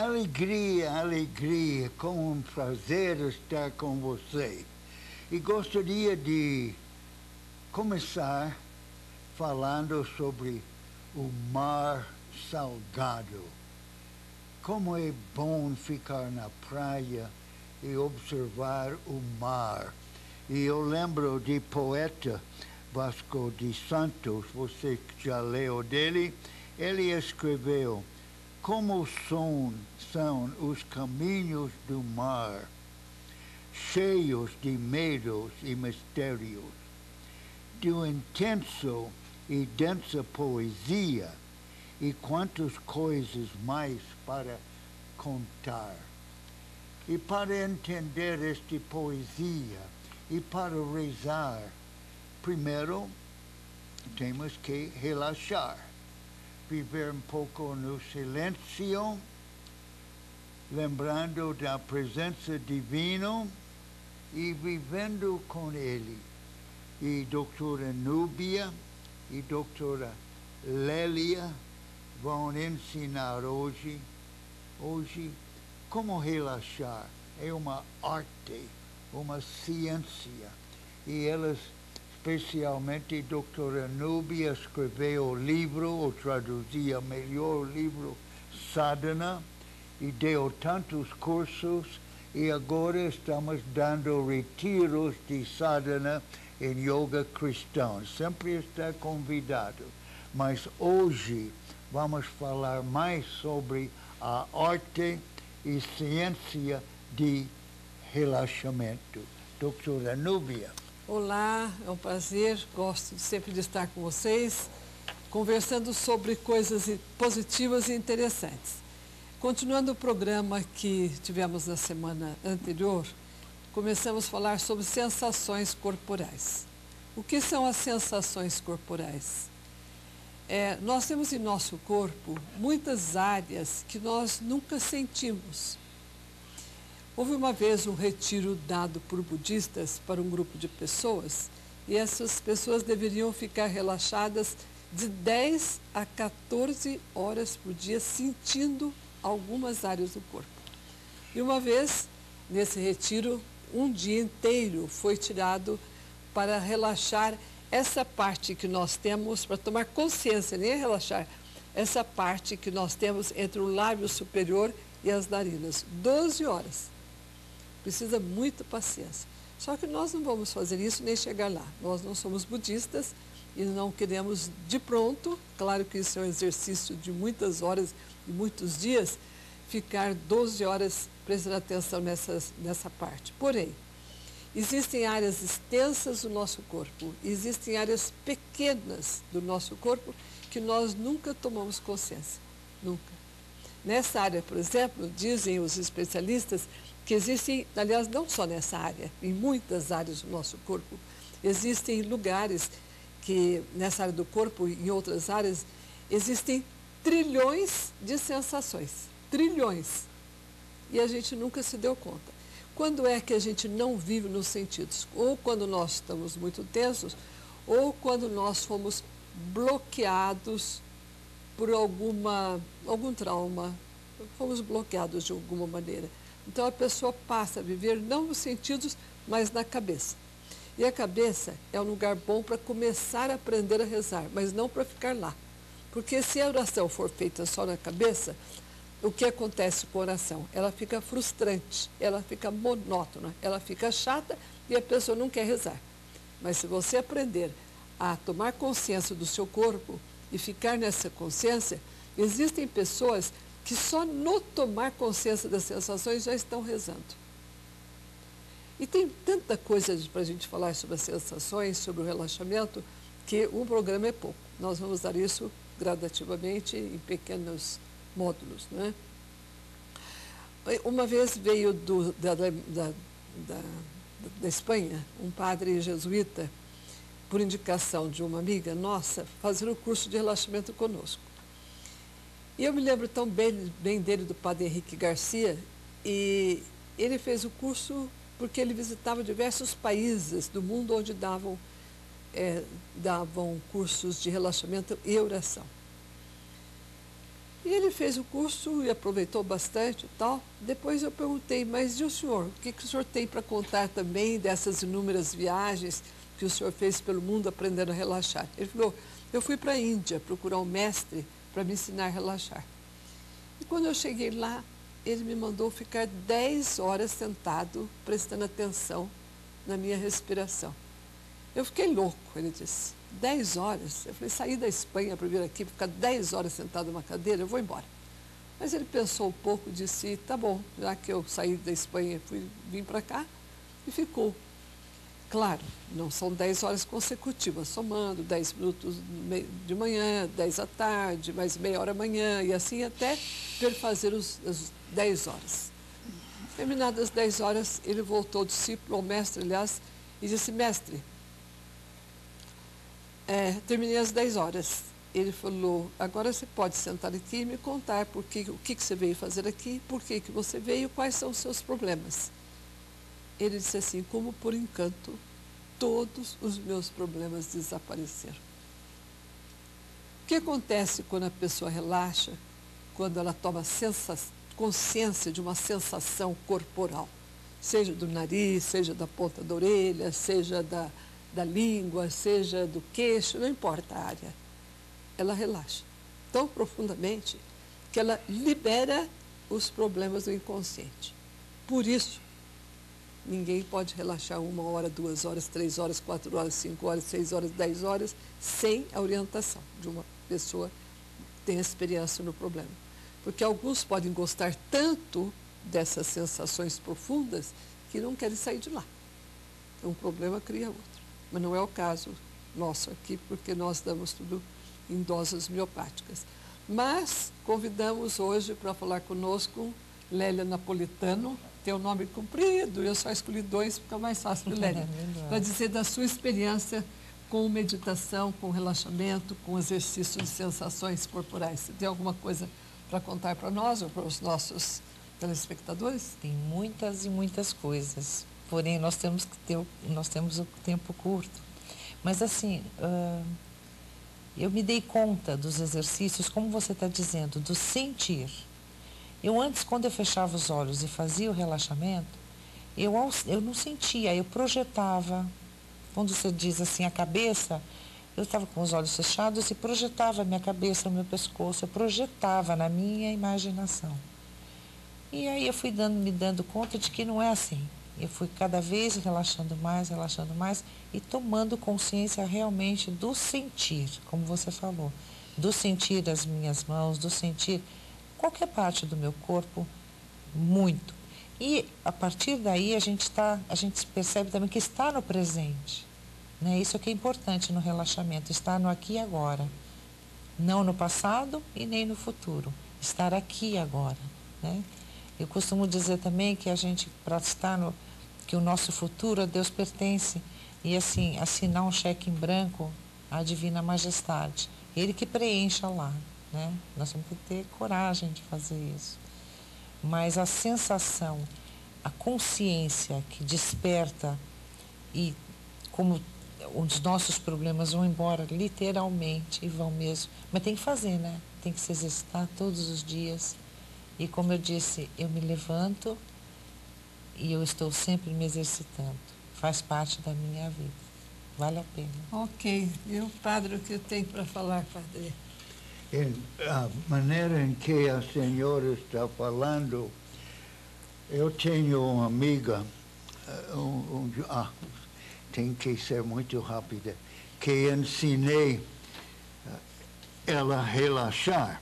Alegria, alegria, com um prazer estar com você. E gostaria de começar falando sobre o mar salgado. Como é bom ficar na praia e observar o mar. E eu lembro de poeta Vasco de Santos, você já leu dele, ele escreveu: como são os caminhos do mar, cheios de medos e mistérios, de intenso e densa poesia, e quantas coisas mais para contar. E para entender esta poesia e para rezar, primeiro temos que relaxar, viver um pouco no silêncio, lembrando da presença divina e vivendo com Ele. E doutora Núbia e doutora Lélia vão ensinar hoje como relaxar. É uma arte, uma ciência. E elas, especialmente a doutora Núbia, escreveu o livro, ou traduzia melhor o livro, Sadhana, e deu tantos cursos, e agora estamos dando retiros de sadhana em yoga cristão. Sempre está convidado. Mas hoje vamos falar mais sobre a arte e ciência de relaxamento. Doutora Núbia. Olá, é um prazer, gosto sempre de estar com vocês, conversando sobre coisas positivas e interessantes. Continuando o programa que tivemos na semana anterior, começamos a falar sobre sensações corporais. O que são as sensações corporais? Nós temos em nosso corpo muitas áreas que nós nunca sentimos. Houve uma vez um retiro dado por budistas para um grupo de pessoas e essas pessoas deveriam ficar relaxadas de 10 a 14 horas por dia, sentindo algumas áreas do corpo. E uma vez, nesse retiro, um dia inteiro foi tirado para relaxar essa parte que nós temos, para tomar consciência, nem relaxar, essa parte que nós temos entre o lábio superior e as narinas. 12 horas. Precisa muita paciência. Só que nós não vamos fazer isso nem chegar lá. Nós não somos budistas e não queremos de pronto, claro que isso é um exercício de muitas horas e muitos dias, ficar 12 horas prestando atenção nessa parte. Porém, existem áreas extensas do nosso corpo, existem áreas pequenas do nosso corpo que nós nunca tomamos consciência, nunca. Nessa área, por exemplo, dizem os especialistas que existem, aliás, não só nessa área, em muitas áreas do nosso corpo, existem lugares que, nessa área do corpo e em outras áreas, existem trilhões de sensações, trilhões, e a gente nunca se deu conta. Quando é que a gente não vive nos sentidos? Ou quando nós estamos muito tensos, ou quando nós fomos bloqueados por algum trauma, fomos bloqueados de alguma maneira. Então a pessoa passa a viver não nos sentidos, mas na cabeça. E a cabeça é um lugar bom para começar a aprender a rezar, mas não para ficar lá. Porque se a oração for feita só na cabeça, o que acontece com a oração? Ela fica frustrante, ela fica monótona, ela fica chata e a pessoa não quer rezar. Mas se você aprender a tomar consciência do seu corpo e ficar nessa consciência, existem pessoas que só no tomar consciência das sensações já estão rezando. E tem tanta coisa para a gente falar sobre as sensações, sobre o relaxamento, que um programa é pouco. Nós vamos dar isso gradativamente em pequenos módulos, né? Uma vez veio da Espanha um padre jesuíta, por indicação de uma amiga nossa, fazer o curso de relaxamento conosco. E eu me lembro tão bem dele, do padre Henrique Garcia, e ele fez o curso porque ele visitava diversos países do mundo onde davam cursos de relaxamento e oração. E ele fez o curso e aproveitou bastante e tal. Depois eu perguntei, mas e o senhor? O que o senhor tem para contar também dessas inúmeras viagens que o senhor fez pelo mundo aprendendo a relaxar? Ele falou, eu fui para a Índia procurar um mestre para me ensinar a relaxar. E quando eu cheguei lá, ele me mandou ficar 10 horas sentado, prestando atenção na minha respiração. Eu fiquei louco, ele disse. 10 horas? Eu falei, saí da Espanha para vir aqui, ficar 10 horas sentado numa cadeira, eu vou embora. Mas ele pensou um pouco, disse, tá bom, já que eu saí da Espanha e vim para cá, e ficou. Claro, não são 10 horas consecutivas, somando 10 minutos de manhã, 10 à tarde, mais meia hora amanhã, e assim até perfazer as 10 horas. Terminadas as 10 horas, ele voltou ao discípulo, ao mestre, aliás, e disse, mestre, terminei às 10 horas. Ele falou, agora você pode sentar aqui e me contar o que você veio fazer aqui, por que você veio, quais são os seus problemas. Ele disse assim, como por encanto, todos os meus problemas desapareceram. O que acontece quando a pessoa relaxa, quando ela toma consciência de uma sensação corporal? Seja do nariz, seja da ponta da orelha, seja da língua, seja do queixo, não importa a área. Ela relaxa tão profundamente que ela libera os problemas do inconsciente. Por isso, ninguém pode relaxar 1 hora, 2 horas, 3 horas, 4 horas, 5 horas, 6 horas, 10 horas, sem a orientação de uma pessoa que tem experiência no problema. Porque alguns podem gostar tanto dessas sensações profundas que não querem sair de lá. Um problema cria outro. Mas não é o caso nosso aqui, porque nós damos tudo em doses miopáticas. Mas convidamos hoje para falar conosco Lélia Napolitano, tem um nome comprido, eu só escolhi 2, fica mais fácil, Lélia, para dizer da sua experiência com meditação, com relaxamento, com exercício de sensações corporais. Você tem alguma coisa para contar para nós ou para os nossos telespectadores? Tem muitas e muitas coisas, porém nós temos o tempo curto. Mas assim, eu me dei conta dos exercícios, como você está dizendo, do sentir. Eu antes, quando eu fechava os olhos e fazia o relaxamento, eu não sentia, eu projetava. Quando você diz assim, a cabeça, eu estava com os olhos fechados e projetava a minha cabeça, o meu pescoço, eu projetava na minha imaginação. E aí eu fui me dando conta de que não é assim. Eu fui cada vez relaxando mais e tomando consciência realmente do sentir, como você falou, do sentir as minhas mãos, do sentir qualquer parte do meu corpo, muito. E a partir daí a gente percebe também que está no presente, né? Isso é que é importante no relaxamento, estar no aqui e agora, não no passado e nem no futuro, estar aqui e agora, né? Eu costumo dizer também que que o nosso futuro a Deus pertence e assim, assinar um cheque em branco à Divina Majestade, Ele que preencha lá, né? Nós temos que ter coragem de fazer isso. Mas a sensação, a consciência que desperta e como os nossos problemas vão embora literalmente e vão mesmo, mas tem que fazer, né? Tem que se exercitar todos os dias. E como eu disse, eu me levanto e eu estou sempre me exercitando. Faz parte da minha vida. Vale a pena. Ok. E o padre, o que tem para falar, padre? A maneira em que a senhora está falando, eu tenho uma amiga, tem que ser muito rápida, que ensinei ela a relaxar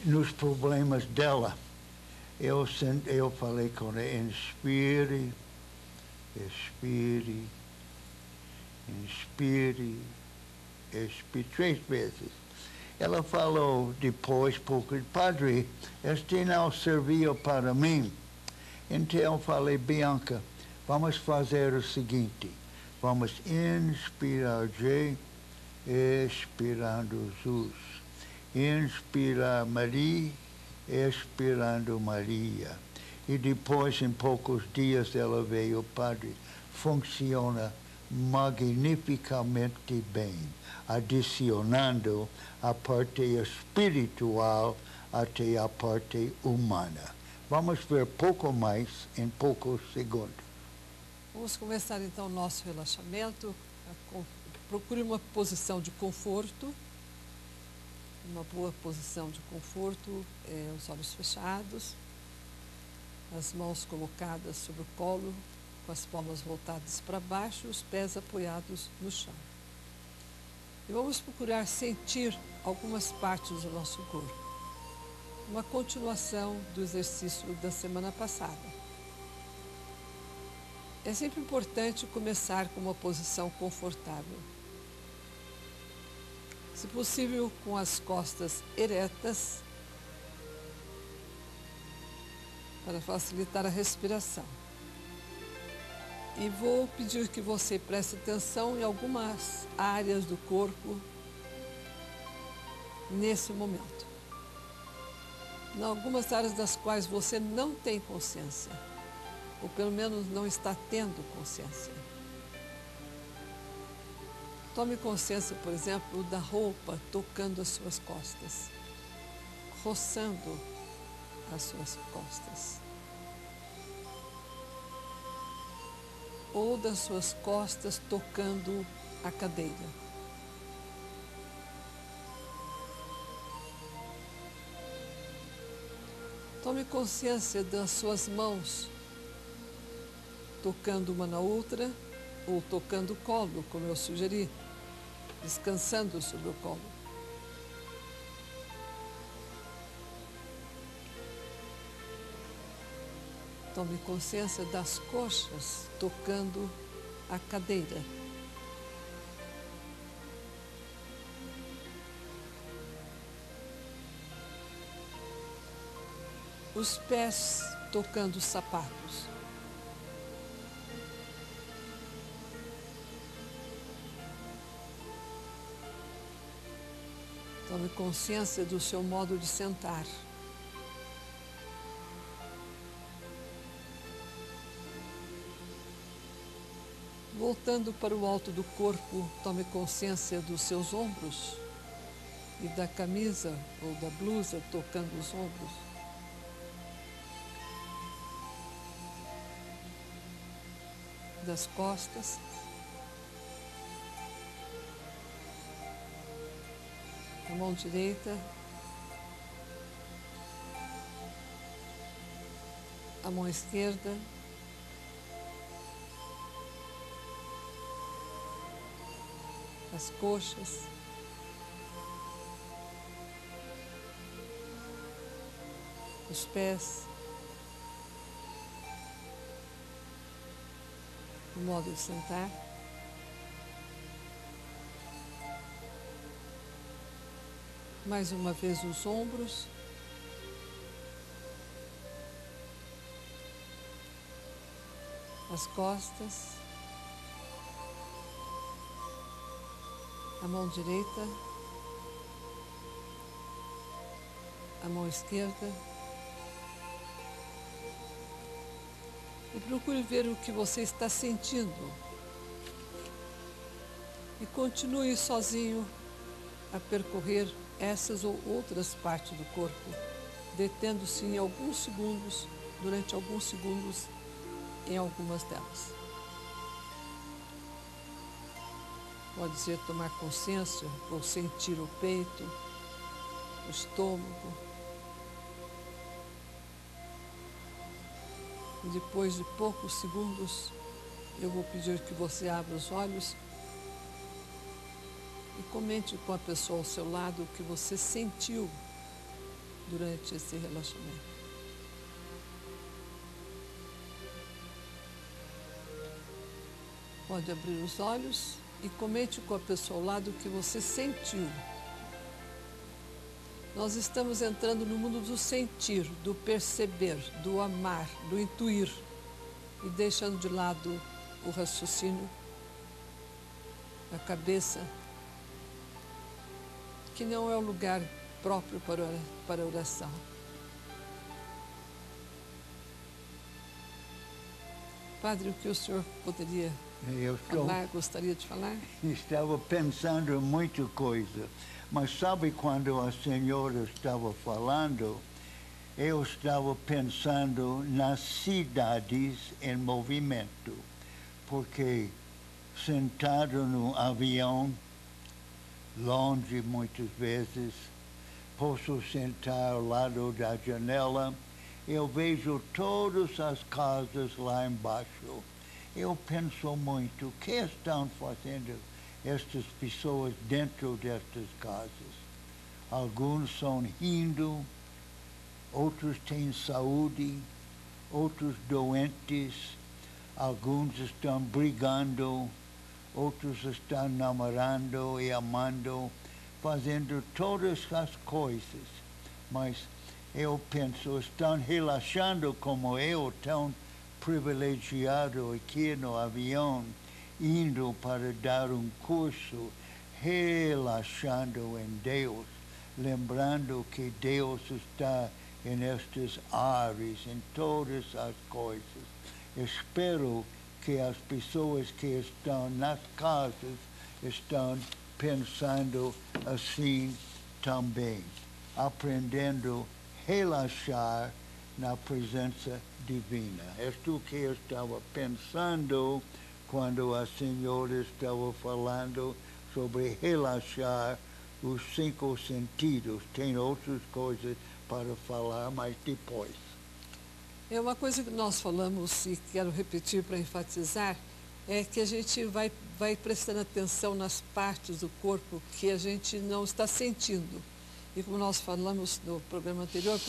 nos problemas dela. Eu falei com ela, inspire, expire, inspire, expire, 3 vezes. Ela falou depois, porque, padre, este não serviu para mim. Então eu falei, Bianca, vamos fazer o seguinte, vamos inspirar J, expirando Jesus. Inspirar Maria, expirando Maria. E depois, em poucos dias, ela veio, padre, funciona magnificamente bem, adicionando a parte espiritual até a parte humana. Vamos ver pouco mais em poucos segundos. Vamos começar então o nosso relaxamento. Procure uma posição de conforto, uma boa posição de conforto, os olhos fechados, as mãos colocadas sobre o colo, com as palmas voltadas para baixo, os pés apoiados no chão. E vamos procurar sentir algumas partes do nosso corpo. Uma continuação do exercício da semana passada. É sempre importante começar com uma posição confortável. Se possível, com as costas eretas, para facilitar a respiração. E vou pedir que você preste atenção em algumas áreas do corpo nesse momento. Em algumas áreas das quais você não tem consciência, ou pelo menos não está tendo consciência. Tome consciência, por exemplo, da roupa tocando as suas costas, roçando as suas costas. Ou das suas costas tocando a cadeira. Tome consciência das suas mãos tocando uma na outra, ou tocando o colo, como eu sugeri, descansando sobre o colo. Tome consciência das coxas tocando a cadeira. Os pés tocando os sapatos. Tome consciência do seu modo de sentar. Voltando para o alto do corpo, tome consciência dos seus ombros e da camisa ou da blusa tocando os ombros. Das costas. A mão direita. A mão esquerda. As coxas. Os pés. O modo de sentar. Mais uma vez os ombros. As costas. A mão direita. A mão esquerda. E procure ver o que você está sentindo. E continue sozinho a percorrer essas ou outras partes do corpo, detendo-se em alguns segundos, durante alguns segundos, em algumas delas. Pode ser tomar consciência ou sentir o peito, o estômago. E depois de poucos segundos, eu vou pedir que você abra os olhos e comente com a pessoa ao seu lado o que você sentiu durante esse relaxamento. Pode abrir os olhos e comente com a pessoa ao lado o que você sentiu. Nós estamos entrando no mundo do sentir, do perceber, do amar, do intuir e deixando de lado o raciocínio, a cabeça, que não é o lugar próprio para a oração. Padre, o que o senhor poderia Eu falar, gostaria de falar? estava pensando em muita coisa, mas sabe quando a senhora estava falando, eu estava pensando nas cidades em movimento, porque sentado no avião, longe muitas vezes, posso sentar ao lado da janela, eu vejo todas as casas lá embaixo. Eu penso muito, o que estão fazendo estas pessoas dentro destas casas? Alguns são rindo, outros têm saúde, outros doentes, alguns estão brigando, outros estão namorando e amando, fazendo todas as coisas. Mas eu penso, estão relaxando como eu, tão privilegiado aqui no avião, indo para dar um curso, relaxando em Deus, lembrando que Deus está em estes ares, em todas as coisas. Espero que as pessoas que estão nas casas estão pensando assim também, aprendendo a relaxar na presença divina. Isto que eu estava pensando quando a senhora estava falando sobre relaxar os 5 sentidos. Tem outras coisas para falar, mas depois. É uma coisa que nós falamos e quero repetir para enfatizar, é que a gente vai prestando atenção nas partes do corpo que a gente não está sentindo. E como nós falamos no programa anterior,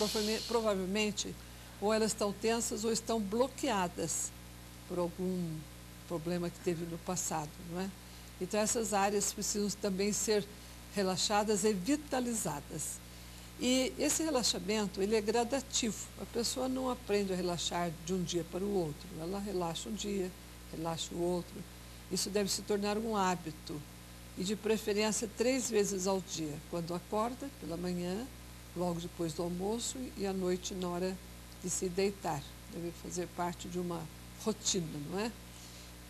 provavelmente ou elas estão tensas ou estão bloqueadas por algum problema que teve no passado, não é? Então essas áreas precisam também ser relaxadas e vitalizadas. E esse relaxamento, ele é gradativo. A pessoa não aprende a relaxar de um dia para o outro. Ela relaxa um dia, relaxa o outro. Isso deve se tornar um hábito. E de preferência 3 vezes ao dia. Quando acorda, pela manhã, logo depois do almoço e à noite na hora de se deitar. Deve fazer parte de uma rotina, não é?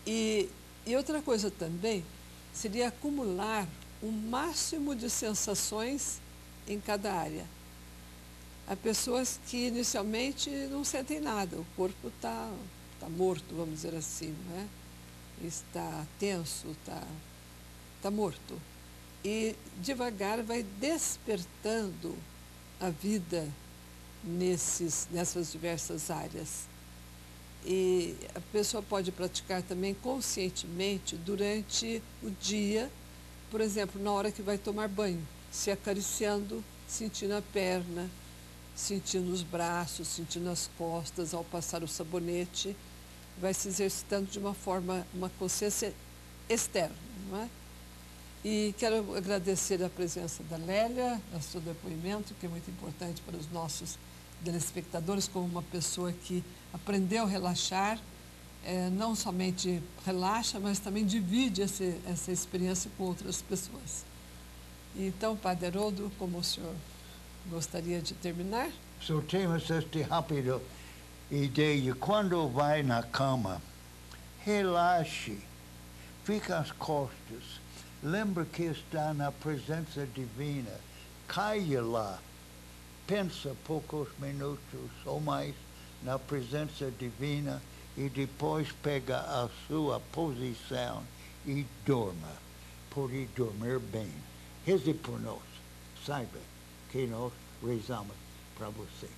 E outra coisa também seria acumular o máximo de sensações em cada área. Há pessoas que inicialmente não sentem nada, o corpo está morto, vamos dizer assim, não é? Está tenso, está morto. E devagar vai despertando a vida nessas diversas áreas. E a pessoa pode praticar também conscientemente durante o dia, por exemplo, na hora que vai tomar banho, se acariciando, sentindo a perna, sentindo os braços, sentindo as costas ao passar o sabonete, vai se exercitando de uma forma, uma consciência externa, não é? E quero agradecer a presença da Lélia, o seu depoimento, que é muito importante para os nossos telespectadores, como uma pessoa que aprendeu a relaxar, não somente relaxa, mas também divide essa experiência com outras pessoas. Então, Padre Haroldo, como o senhor gostaria de terminar? Só temos esta rápida ideia. Quando vai na cama, relaxe, fica as costas. Lembra que está na presença divina. Caia lá. Pensa poucos minutos ou mais na presença divina e depois pega a sua posição e dorma. Pode dormir bem. Reze por nós. Saiba que nós rezamos para você.